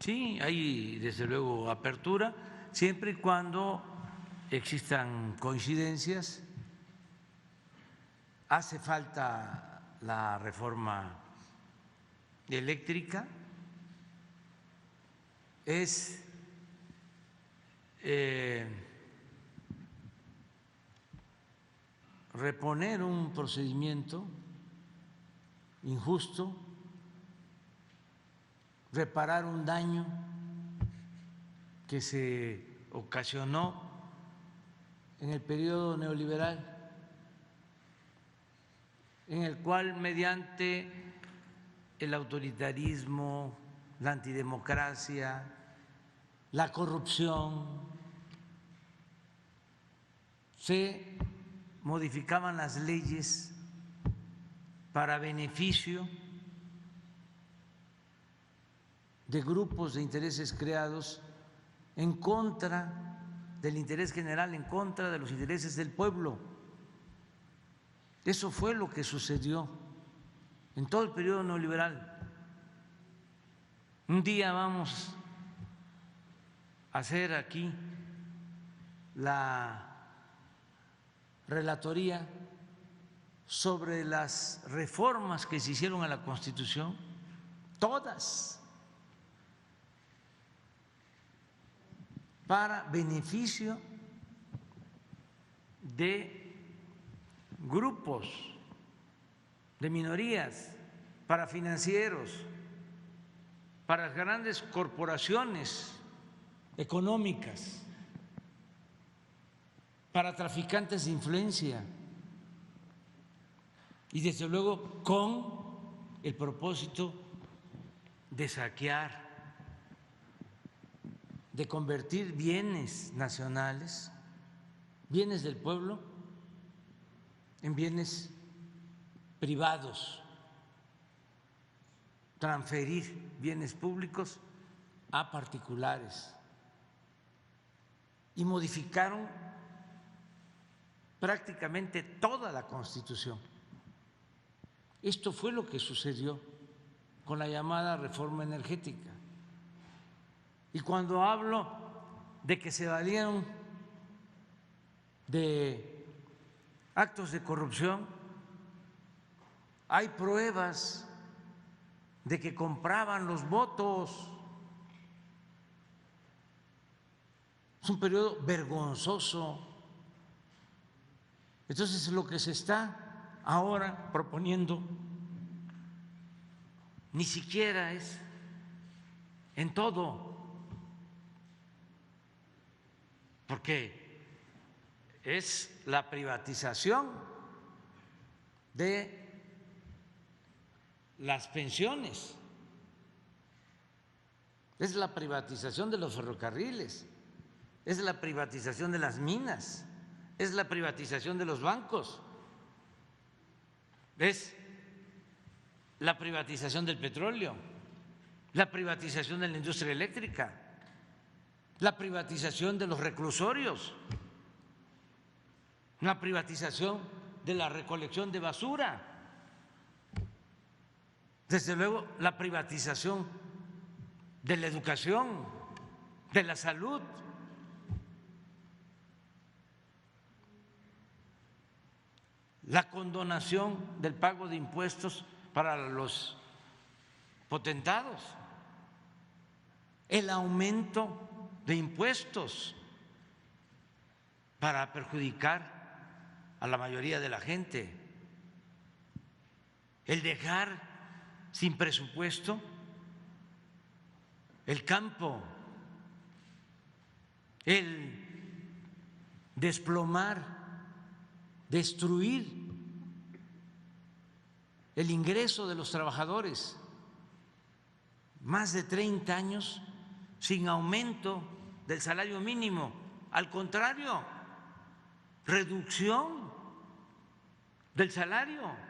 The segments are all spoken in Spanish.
Sí, hay desde luego apertura, siempre y cuando existan coincidencias. Hace falta la reforma eléctrica, es reponer un procedimiento injusto, reparar un daño que se ocasionó en el periodo neoliberal, en el cual mediante el autoritarismo, la antidemocracia, la corrupción, se modificaban las leyes para beneficio de grupos de intereses creados en contra del interés general, en contra de los intereses del pueblo. Eso fue lo que sucedió en todo el periodo neoliberal. Un día vamos a hacer aquí la relatoría sobre las reformas que se hicieron a la Constitución, todas para beneficio de grupos, de minorías, para financieros, para grandes corporaciones económicas, para traficantes de influencia y desde luego con el propósito de saquear, de convertir bienes nacionales, bienes del pueblo, en bienes privados, transferir bienes públicos a particulares, y modificaron prácticamente toda la Constitución. Esto fue lo que sucedió con la llamada reforma energética. Y cuando hablo de que se valieron de actos de corrupción, hay pruebas de que compraban los votos. Es un periodo vergonzoso. Entonces, lo que se está ahora proponiendo ni siquiera es en todo, porque es la privatización de las pensiones, es la privatización de los ferrocarriles, es la privatización de las minas, es la privatización de los bancos, es la privatización del petróleo, la privatización de la industria eléctrica, la privatización de los reclusorios, la privatización de la recolección de basura, desde luego la privatización de la educación, de la salud. La condonación del pago de impuestos para los potentados, el aumento de impuestos para perjudicar a la mayoría de la gente, el dejar sin presupuesto el campo, el desplomar, destruir el ingreso de los trabajadores, más de 30 años sin aumento del salario mínimo, al contrario, reducción del salario.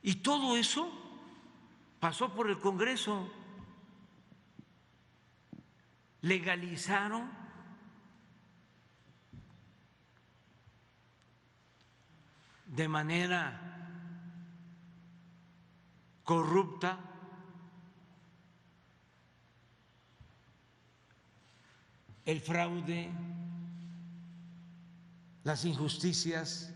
Y todo eso pasó por el Congreso. Legalizaron de manera corrupta el fraude, las injusticias,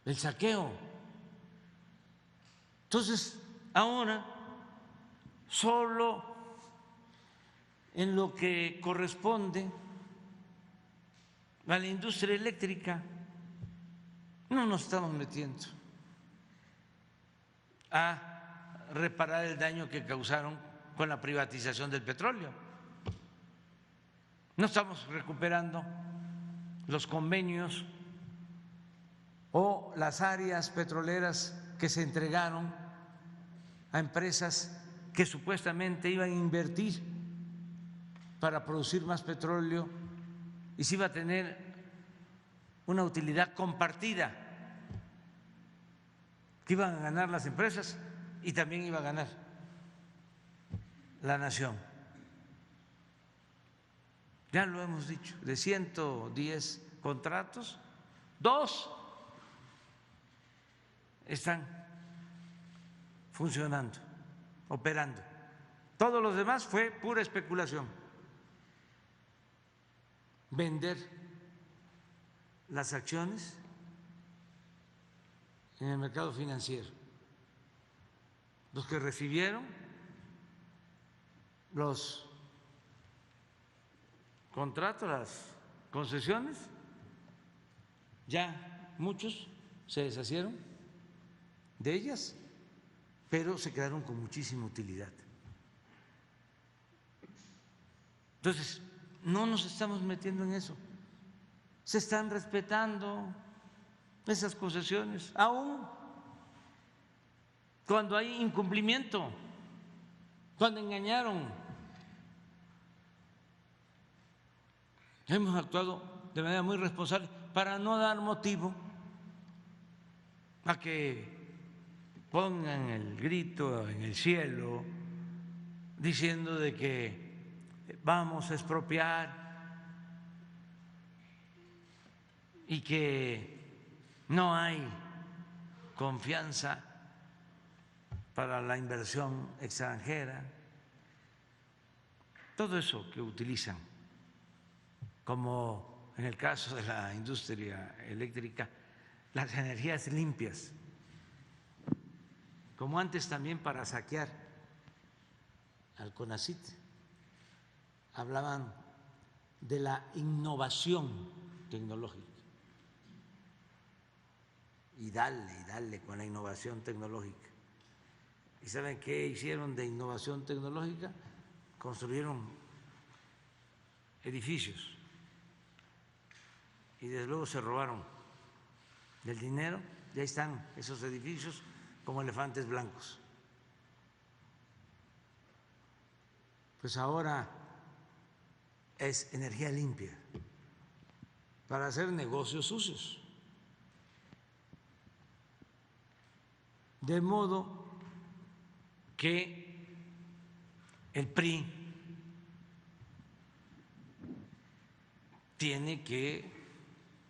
el saqueo. Entonces, ahora, solo en lo que corresponde a la industria eléctrica, no nos estamos metiendo a reparar el daño que causaron con la privatización del petróleo. No estamos recuperando los convenios o las áreas petroleras que se entregaron a empresas que supuestamente iban a invertir para producir más petróleo y se iba a tener una utilidad compartida, que iban a ganar las empresas y también iba a ganar la nación. Ya lo hemos dicho, de 110 contratos, 2 están funcionando, operando. Todos los demás fue pura especulación. Vender las acciones en el mercado financiero. Los que recibieron los contratos, las concesiones, ya muchos se deshacieron de ellas, pero se quedaron con muchísima utilidad. Entonces, no nos estamos metiendo en eso. Se están respetando esas concesiones, aún cuando hay incumplimiento, cuando engañaron. Hemos actuado de manera muy responsable para no dar motivo a que pongan el grito en el cielo diciendo de que vamos a expropiar y que no hay confianza para la inversión extranjera. Todo eso que utilizan, como en el caso de la industria eléctrica, las energías limpias, como antes también para saquear al CONACYT, hablaban de la innovación tecnológica. Y dale con la innovación tecnológica. ¿Y saben qué hicieron de innovación tecnológica? Construyeron edificios y desde luego se robaron del dinero y ahí están esos edificios como elefantes blancos. Pues ahora es energía limpia para hacer negocios sucios. De modo que el PRI tiene que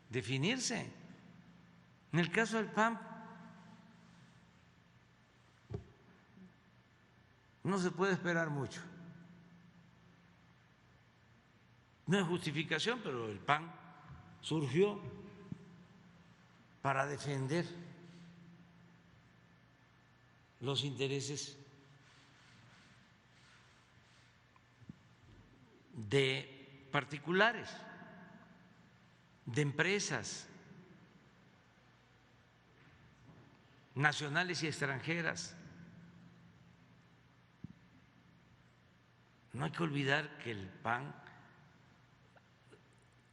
definirse. En el caso del PAN, no se puede esperar mucho. No es justificación, pero el PAN surgió para defender los intereses de particulares, de empresas nacionales y extranjeras. No hay que olvidar que el PAN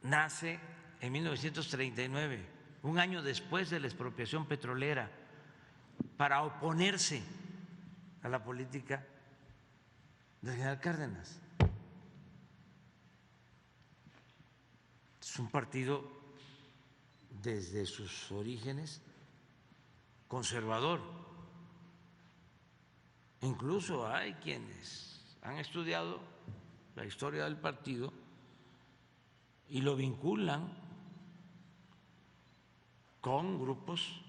nace en 1939, un año después de la expropiación petrolera, para oponerse a la política del general Cárdenas. Es un partido desde sus orígenes conservador. Incluso hay quienes han estudiado la historia del partido y lo vinculan con grupos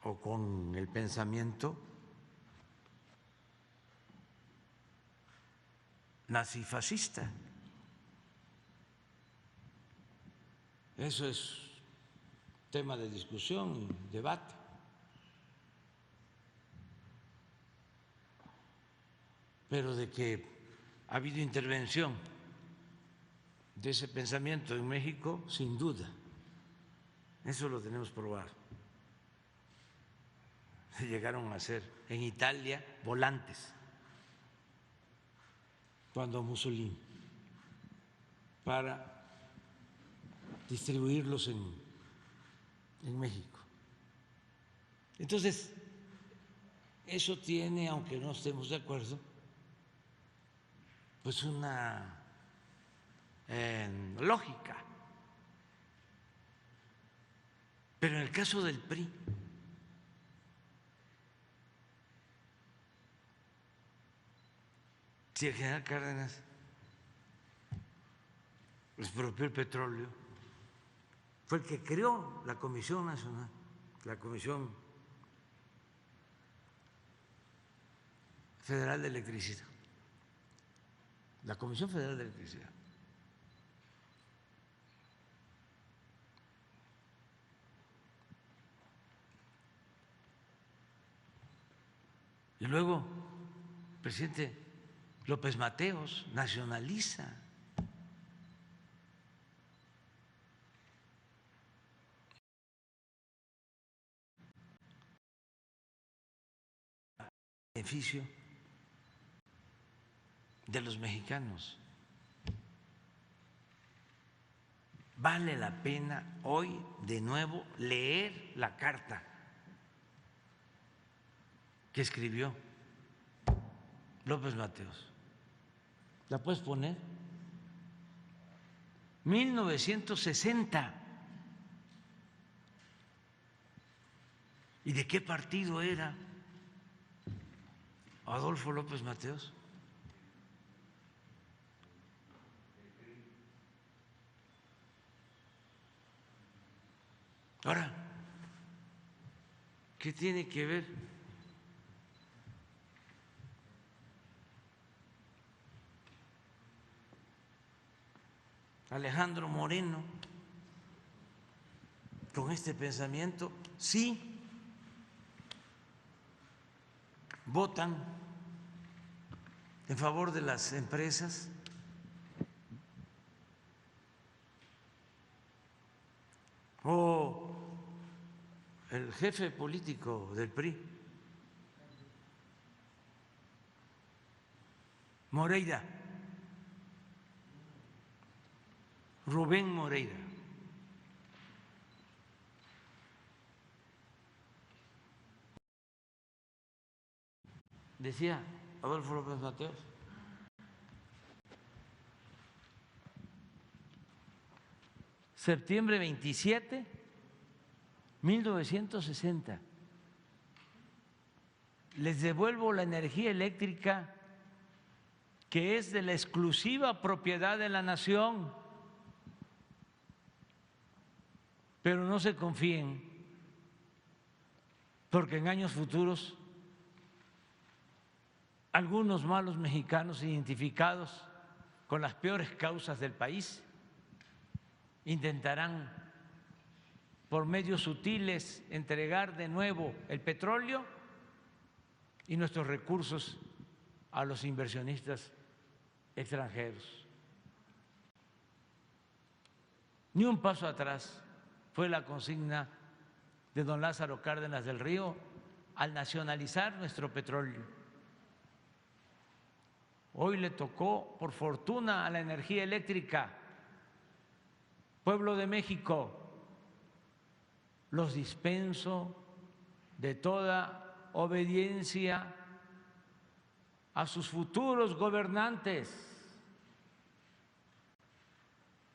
o con el pensamiento nazifascista. Eso es tema de discusión y debate. Pero de que ha habido intervención de ese pensamiento en México, sin duda. Eso lo tenemos probado. Se llegaron a hacer en Italia volantes cuando Mussolini, para distribuirlos en México. Entonces, eso tiene, aunque no estemos de acuerdo, pues una lógica. Pero en el caso del PRI, si el general Cárdenas expropió el petróleo, fue el que creó la Comisión Nacional, la Comisión Federal de Electricidad, la Comisión Federal de Electricidad. Y luego, el presidente López Mateos nacionaliza. Beneficio de los mexicanos. Vale la pena hoy de nuevo leer la carta que escribió López Mateos. ¿La puedes poner? 1960. ¿Y de qué partido era Adolfo López Mateos? Ahora, ¿qué tiene que ver Alejandro Moreno con este pensamiento? Sí, votan en favor de las empresas, o el jefe político del PRI, Moreira, Rubén Moreira. Decía Adolfo López Mateos, septiembre 27, 1960. Les devuelvo la energía eléctrica que es de la exclusiva propiedad de la nación, pero no se confíen, porque en años futuros algunos malos mexicanos identificados con las peores causas del país intentarán por medios sutiles entregar de nuevo el petróleo y nuestros recursos a los inversionistas extranjeros. Ni un paso atrás fue la consigna de don Lázaro Cárdenas del Río al nacionalizar nuestro petróleo. Hoy le tocó, por fortuna, a la energía eléctrica. Pueblo de México, los dispenso de toda obediencia a sus futuros gobernantes.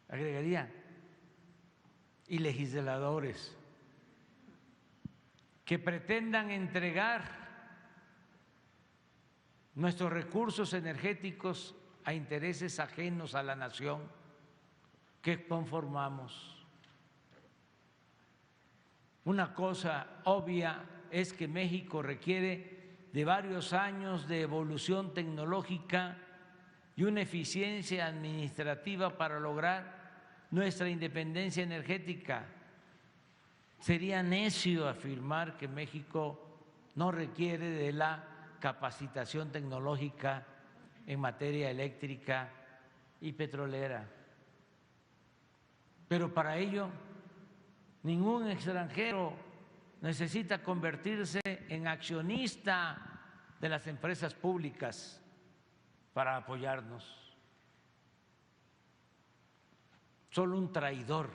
Agregaría, y legisladores que pretendan entregar nuestros recursos energéticos a intereses ajenos a la nación que conformamos. Una cosa obvia es que México requiere de varios años de evolución tecnológica y una eficiencia administrativa para lograr nuestra independencia energética. Sería necio afirmar que México no requiere de la capacitación tecnológica en materia eléctrica y petrolera. Pero para ello, ningún extranjero necesita convertirse en accionista de las empresas públicas para apoyarnos. Solo un traidor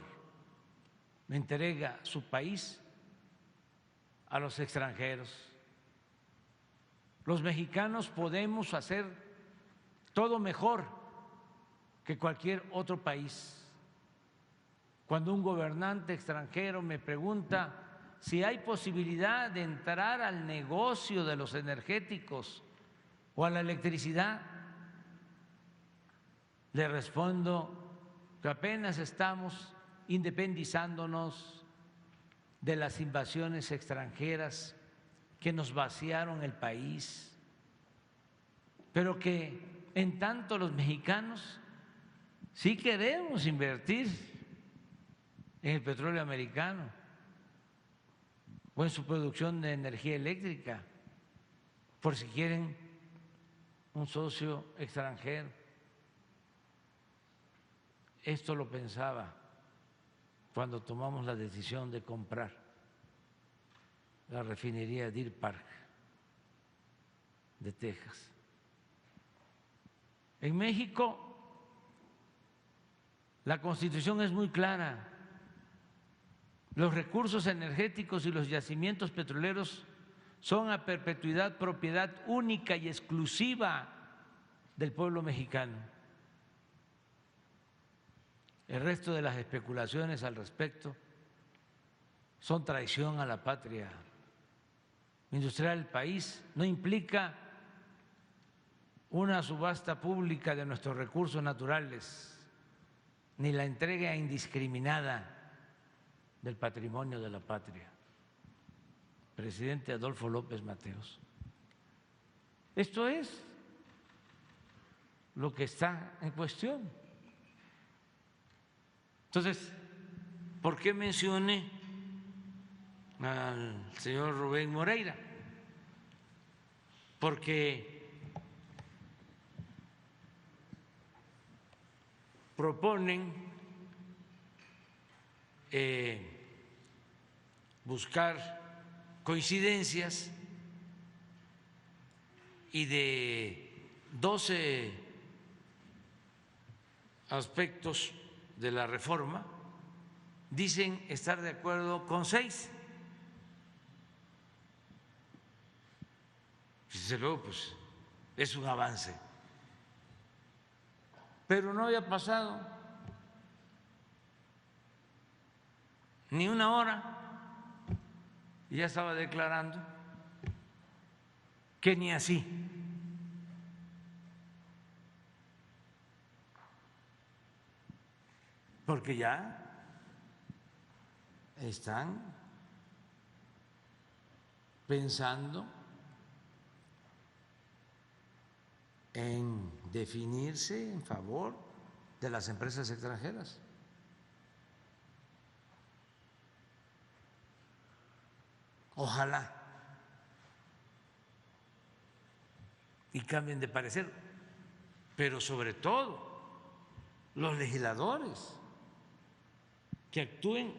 entrega su país a los extranjeros. Los mexicanos podemos hacer todo mejor que cualquier otro país. Cuando un gobernante extranjero me pregunta si hay posibilidad de entrar al negocio de los energéticos o a la electricidad, le respondo que apenas estamos independizándonos de las invasiones extranjeras que nos vaciaron el país, pero que en tanto los mexicanos sí queremos invertir en el petróleo americano o en su producción de energía eléctrica, por si quieren un socio extranjero. Esto lo pensaba cuando tomamos la decisión de comprar la refinería Deer Park de Texas. En México la Constitución es muy clara. Los recursos energéticos y los yacimientos petroleros son a perpetuidad propiedad única y exclusiva del pueblo mexicano. El resto de las especulaciones al respecto son traición a la patria industrial del país. No implica una subasta pública de nuestros recursos naturales ni la entrega indiscriminada del patrimonio de la patria. Presidente Adolfo López Mateos. Esto es lo que está en cuestión. Entonces, ¿por qué mencioné al señor Rubén Moreira? Porque proponen buscar coincidencias y de 12 aspectos de la reforma dicen estar de acuerdo con 6. Desde luego, pues es un avance, pero no había pasado ni una hora y ya estaba declarando que ni así. Porque ya están pensando en definirse en favor de las empresas extranjeras. Ojalá y cambien de parecer, pero sobre todo los legisladores que actúen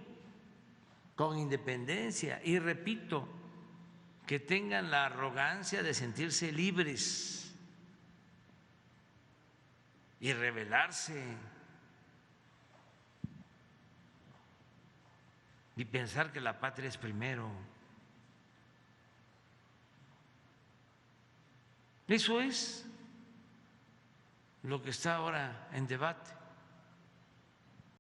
con independencia y, repito, que tengan la arrogancia de sentirse libres y rebelarse y pensar que la patria es primero. Eso es lo que está ahora en debate.